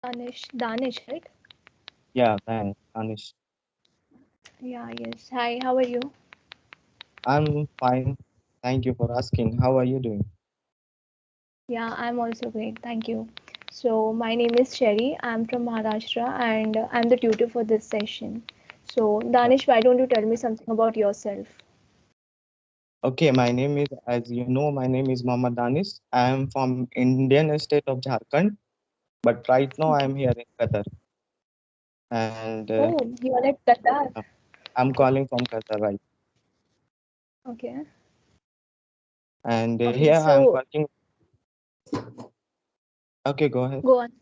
Danish, right? Yeah, thanks, Anish. Yeah, yes. Hi, how are you? I'm fine. Thank you for asking. How are you doing? Yeah, I'm also great. Thank you. So, my name is Cherry. I'm from Maharashtra and I'm the tutor for this session. So, Yeah. Danish, why don't you tell me something about yourself? Okay, my name is, as you know, my name is Mohammad Danish. I am from Indian state of Jharkhand, but right now Okay. I'm here in Qatar, and Oh, you are at Qatar. I'm calling from Qatar, right? Okay. And Okay, here I'm so working. Okay, go ahead. go on.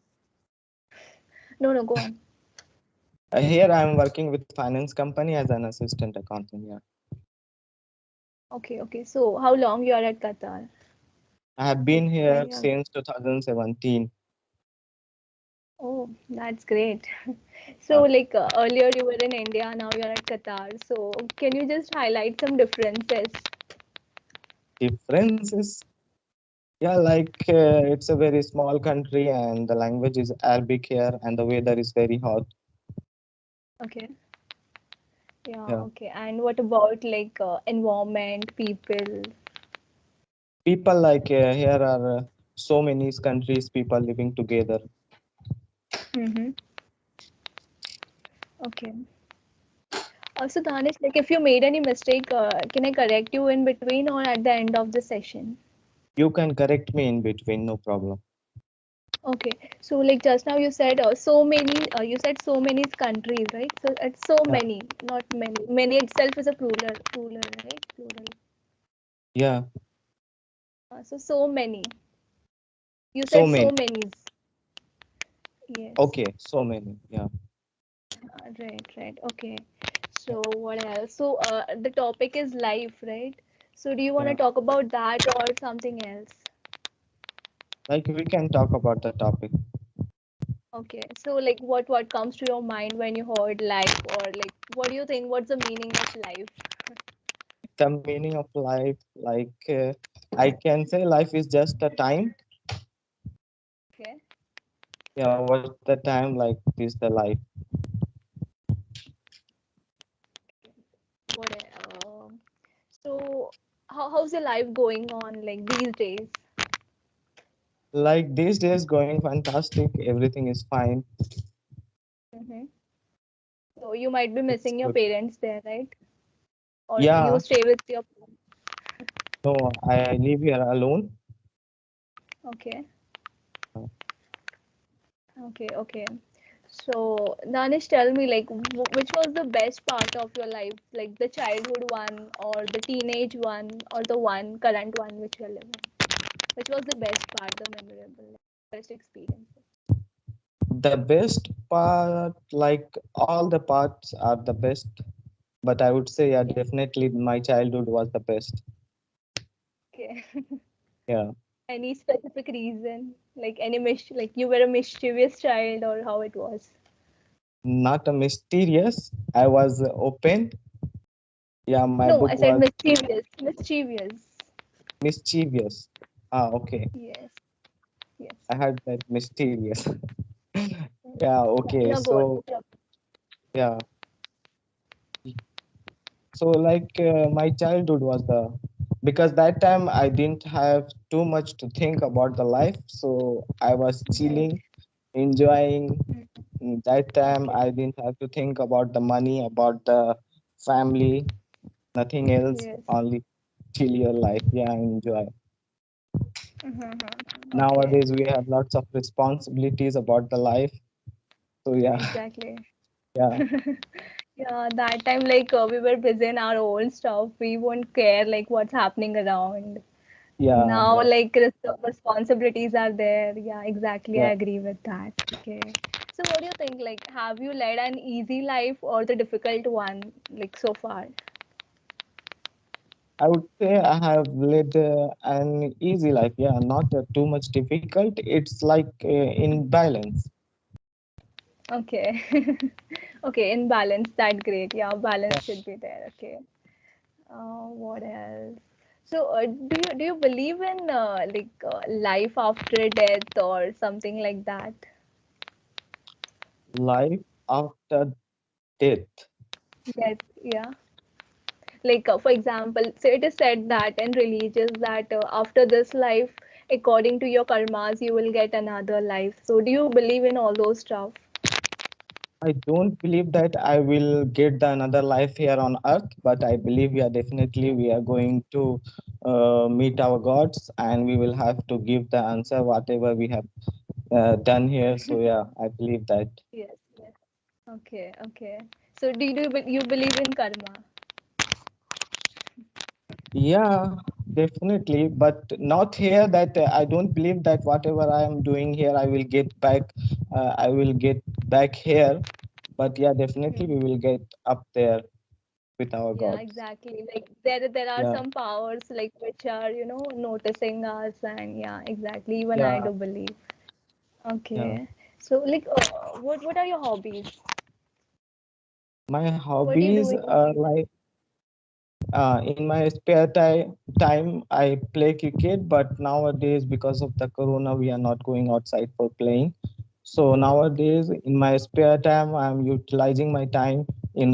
No, no, go on. Here I'm working with finance company as an assistant accountant. Yeah, Okay, okay. So, how long you are at Qatar? I have Like been here very long. since 2017. Oh, that's great. So, Uh, earlier you were in India, now you're at Qatar. So, can you just highlight some differences? Differences. Yeah, it's a very small country and the language is Arabic here and the weather is very hot. Okay. Yeah, Yeah. okay. And what about environment, people? People here are so many countries, people living together. Mm-hmm. Okay. So Danish, like if you made any mistake, can I correct you in between or at the end of the session? You can correct me in between, no problem. Okay. So like just now you said so many. You said so many countries, right? So it's so Yeah. many, not many. Many itself is a plural, right? Plural. Yeah. So many. You So said many. so many. Yes. Okay, so many. Yeah. Right, right. Okay. So what else? So the topic is life, right? So do you want to Yeah. talk about that or something else? Like we can talk about the topic. Okay. So like what comes to your mind when you heard life or like what do you think? What's the meaning of life? The meaning of life, I can say life is just a time. Okay. Yeah, what's the time like is the life. What? So how's your life going on like these days? Like these days going fantastic, everything is fine. Mm-hmm. So you might be It's missing your good. parents there, right? Or you Yeah, stay with your. no, I live here alone. Okay. Uh, Okay. Okay. So, Danish, tell me, like, which was the best part of your life? Like the childhood one, or the teenage one, or the one current one which you're living? Which was the best part, the memorable, best experience? The best part, like all the parts are the best, but I would say, yeah, Okay. definitely my childhood was the best. Okay. Yeah, Any specific reason? Like any like you were a mischievous child, or how it was? not a mysterious. I was open. Yeah, my No, book I said was mischievous. Mischievous. mischievous. Ah, okay. Yes. Yes. I had that mysterious. Yeah, Yeah. okay. No, go on. So, yeah. So my childhood was the because that time I didn't have too much to think about the life, so I was Right. chilling, enjoying. That time Okay. I didn't have to think about the money, about the family, nothing else, Yes. only chill your life, yeah, enjoy. Mm-hmm. Okay. Nowadays we have lots of responsibilities about the life, so yeah. Exactly. Yeah, Yeah, that time we were busy in our own stuff. We won't care like what's happening around. yeah, Now yeah, responsibilities are there. Yeah, exactly. I yeah. agree with that. Okay. So what do you think? Like, have you led an easy life or the difficult one like so far? I would say I have led an easy life. Yeah, not too much difficult. It's in balance. Okay. Okay, in balance, that great. Yeah, Yeah. balance should be there. Okay. What else? So, do you believe in life after death or something like that? Life after death. Yes, yeah. Like, for example, so it is said that in religious that after this life, according to your karmas, you will get another life. So, do you believe in all those stuff? I don't believe that I will get the another life here on earth, but I believe we are definitely we are going to meet our gods, and we will have to give the answer whatever we have done here. So yeah, I believe that. Yes, yes. Okay, okay. So, you believe in karma? Yeah, definitely, but not here. That I don't believe that whatever I am doing here, I will get back. I will get back here. But yeah, definitely we Hmm. will get up there with our Yeah, gods. exactly. Like there are Yeah, some powers like which are, noticing us, and yeah, exactly. Even I yeah, do believe. yeah. Okay. So like what are your hobbies? My What do you do hobbies in your are free time? like in my spare time I play cricket, but nowadays because of the corona we are not going outside for playing. So nowadays in my spare time I'm utilizing my time in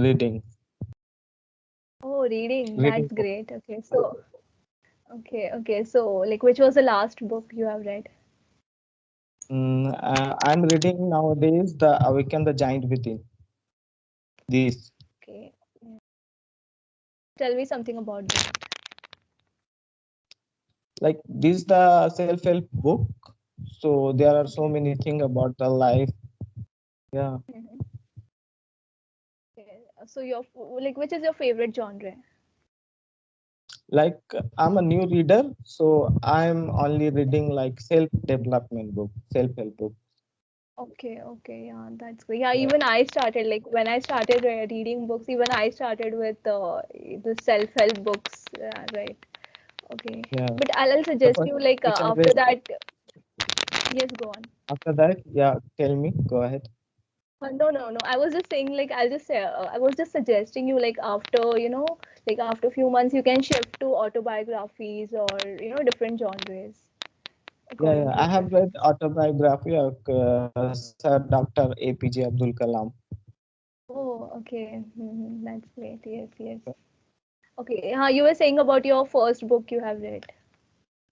Oh, reading. reading That's books. great. Okay. So okay, okay. So like which was the last book you have read? I'm reading nowadays the Awaken the Giant Within. This Okay. Yeah. Tell me something about that. like this the self-help book. So there are so Okay. many things about the life. Yeah, Mhm. Okay. So like which is your favorite genre? like I'm a new reader, so I'm only reading like self-development book, self-help book. Okay, okay, yeah, that's great. Yeah, Yeah, even I started like when I started reading books, even I started with the self-help books. Yeah, right. Okay, yeah. but I'll The suggest first you book like which I after read that. Yes, go on. after that, yeah, tell me, go ahead. No, no, no. I was just saying like I'll just say I was just suggesting you like after like after a few months you can shift to autobiographies or different genres Yeah, according yeah. to I your have read preference. autobiography of Sir Dr. APJ Abdul Kalam. Oh, okay. That's great. Yes, yes. Okay, you were saying about your first book you have read.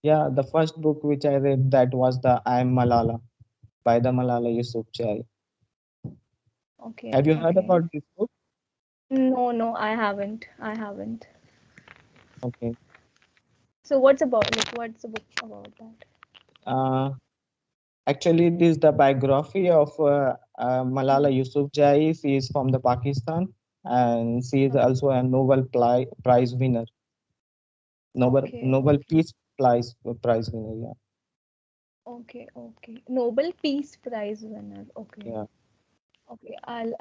Yeah, the first book which I read that was the I Am Malala by the Malala Yousafzai. Okay, Have you heard okay. about this book? No, no, I haven't. I haven't. Okay. So what's about like what's the book about that? Uh, Actually, it is the biography of Malala Mhm. Yousafzai. She is from the Pakistan, and she is Okay, also a Prize winner, okay, Nobel okay, Peace Prize winner. Yeah, okay, okay. Nobel Peace Prize winner. Okay, yeah. okay. I'll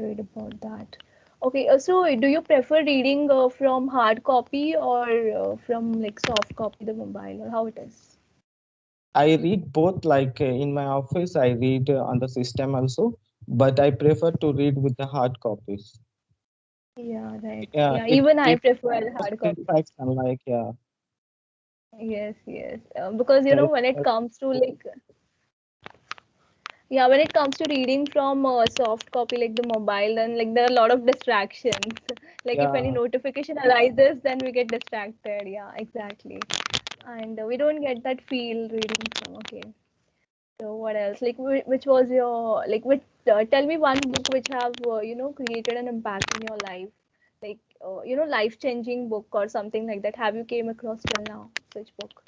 read about that. Okay, so do you prefer reading from hard copy or from like soft copy, the mobile, or how it is? I read both. Like in my office, I read on the system also, but I prefer to read with the hard copies. Yeah, right. Yeah, Yeah, it even I gives prefer more hard copy. satisfaction. Like yeah, Yes, yes. Because yeah, when it comes to like yeah, when it comes to reading from soft copy like the mobile, then like there are a lot of distractions. Like if any yeah. notification arises, then we get distracted. Yeah, exactly. And we don't get that feel reading from. Okay. So what else? Like which was your like which? Tell me one book which have created an impact in your life, like life changing book or something like that. Have you came across till now? Such book?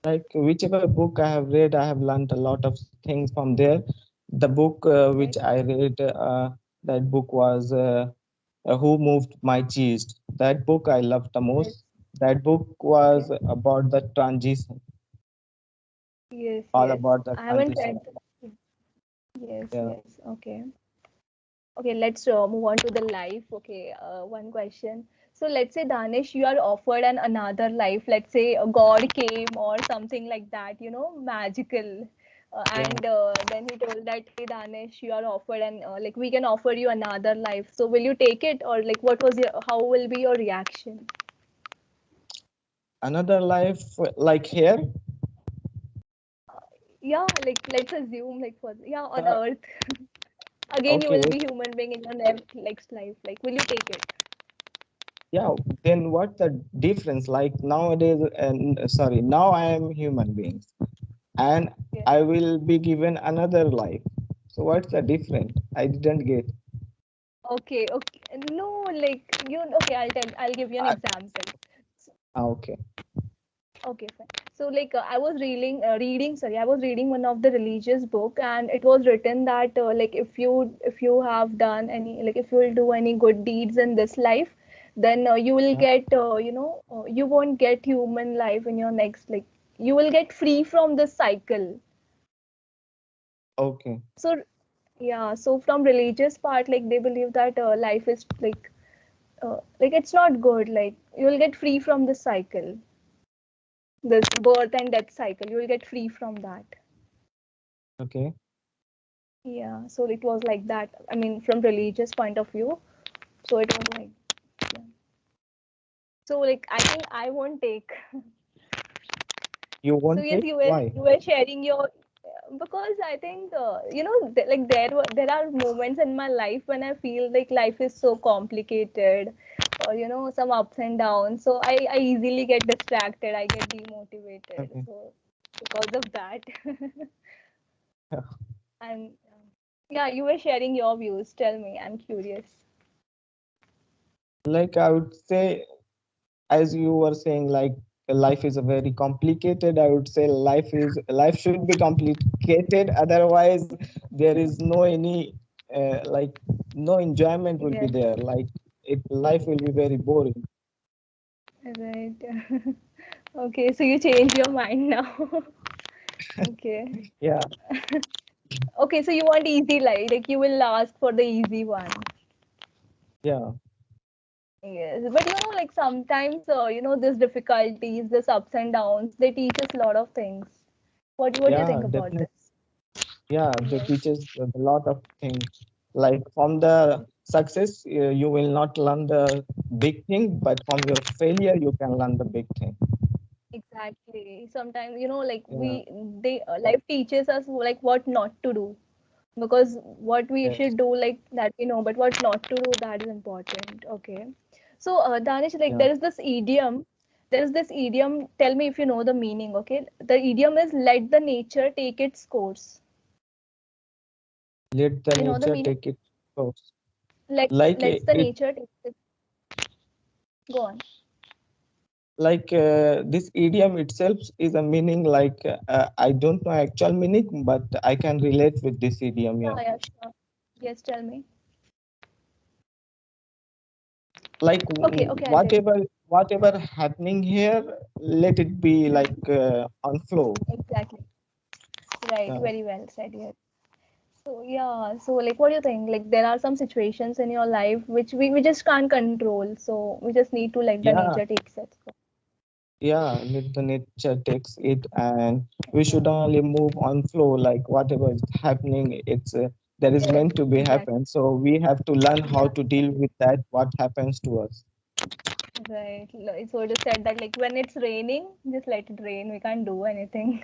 Like whichever book I have read, I have learned a lot of things from there. The book which Like I read, that book was Who Moved My Cheese. That book I loved the yes. most. That book Okay. was about the transition, Yes, all yes. about the I haven't transition. read that. Yes, Yeah, yes. Okay. Okay, let's move on to the life. Okay, one question. So let's say Danish, you are offered an another life. Let's say a god came or something like that, magical. yeah. And then he told that, hey Danish, you are offered and like we can offer you another life. So will you take it or like how will be your reaction? Another life like here. Yeah, like let's assume like for yeah on Uh, Earth. Again, you will Okay. be human being in your next life. Like, will you take it? Yeah. Then what's the difference? Like nowadays, and sorry, now I am human beings, and Okay. I will be given another life. So what's the difference? I didn't get. Okay, okay. No, like you. Okay, I'll give you an I, example. okay. Okay, fine. So, like, I was reading. Sorry, I was reading one of the religious book, and it was written that like if you have done any like if you will do any good deeds in this life, then you will Yeah. get you won't get human life in your next like you will get free from this cycle. Okay. So yeah, so from religious part, like they believe that life is like it's not good. Like you will get free from this cycle, this birth and death cycle. You will get free from that. Okay. Yeah, so it was like that. I mean, from religious point of view, so it was like, yeah. So like I think I won't take. You So won't yes, take? Why? you were sharing your because I think like there are moments in my life when I feel like life is so complicated, or some ups and downs. So I easily get distracted. I get demotivated. Okay. So because of that, Yeah. and yeah, you were sharing your views. Tell me, I'm curious. Like I would say, as you were saying, like life is a very complicated. I would say life should be complicated. Otherwise, there is no any like no enjoyment will be Yes. there. Like life will be very boring. Right. Okay, so you changed your mind now. Okay. Yeah. Okay, so you want easy life, like you will ask for the easy one. Yeah. Yes, but like sometimes, these difficulties, this ups and downs, they teach us a lot of things. What do you Yeah. think about Definitely. this? Yeah. They Yes, teach us a lot of things. Like from the success, you will not learn the big thing, but from your failure, you can learn the big thing. exactly. Sometimes, like Yeah. life teaches us like what not to do, because what we Yes. should do like that but what not to do, that is important. Okay, so Danish, like Yeah. there is this idiom, tell me if you know the meaning. Okay, the idiom is let the nature take its course. Let the You know the nature meaning? take its course. let Like lets the it nature take it. Go on. like this idiom itself is a meaning like I don't know actual meaning, but I can relate with this idiom. Yeah. Yeah, sure. Yes, tell me. Like Okay, okay, I'll tell you. whatever happening here, let it be like on flow. Exactly. Right, Yeah. very well said. Yes. So yeah, so like what do you think? Like there are some situations in your life which we just can't control. So we just need to let the Yeah. nature take its course. Yeah. Let the nature takes it, and we should only move on flow. Like whatever is happening, it's that is Yes, meant to be exactly. happen. So we have to learn how Yeah, to deal with that. What happens to us. right. So just said that like when it's raining, just let it rain. We can't do anything.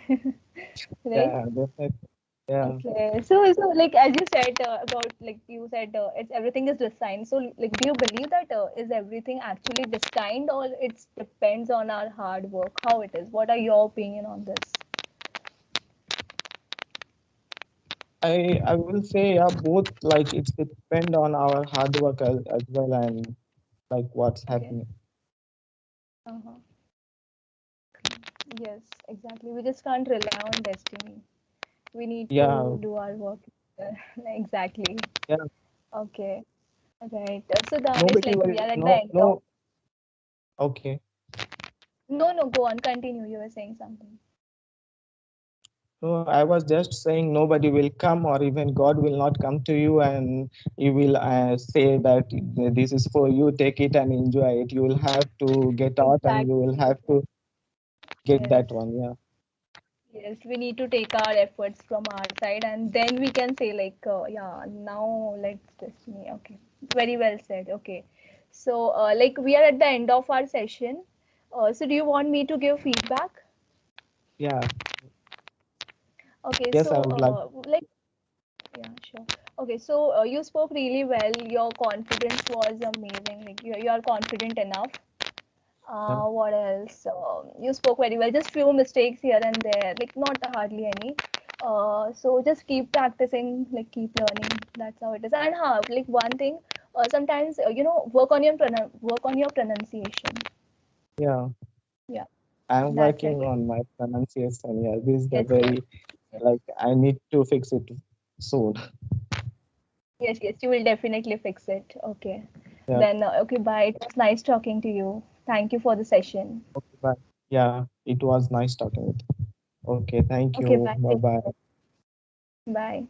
Right? Yeah. Definitely. Yeah. Okay. So like as you said about like you said it's everything is destined. So like do you believe that is everything actually destined, or it depends on our hard work? How it is? What are your opinion on this? I will say yeah, both like it's depend on our hard work as well and like what's Okay. happening. Uh-huh. Yes, exactly. We just can't rely on destiny. We need Yeah, to do our work. Exactly. yeah. Okay. Right. So Danish, Nobody like will we are at the no end of. no okay. No, no, go on. Continue. You were saying something. No, I was just saying nobody will come or even God will not come to you and you will say that this is for you, take it and enjoy it. You will have to get out and you will Exactly. have to get Yes. that one. Yeah. Yes. We need to take our efforts from our side, and then we can say like, yeah, now let's destiny. Okay. Very well said. Okay. So, like we are at the end of our session. So do you want me to give feedback? Yeah. Okay. Yes, I So, would like. like. Yeah, sure. Okay, so you spoke really well. Your confidence was amazing. Like you are confident enough. Yeah. What else? You spoke very well. Just few mistakes here and there, like not hardly any. So just keep practicing, like keep learning. That's how it is. And like one thing, sometimes work on your pronunciation. Yeah. Yeah, I'm that's working it. on my pronunciation. Yeah, this is the Yes, yes, very like I need to fix it soon. yes, yes. You will definitely fix it. Okay. Yeah. Then okay, bye. It was nice talking to you. Thank you for the session. Okay, bye. Yeah, it was nice talking with you. Okay, thank Okay, you. bye. Bye Take bye. care. Bye.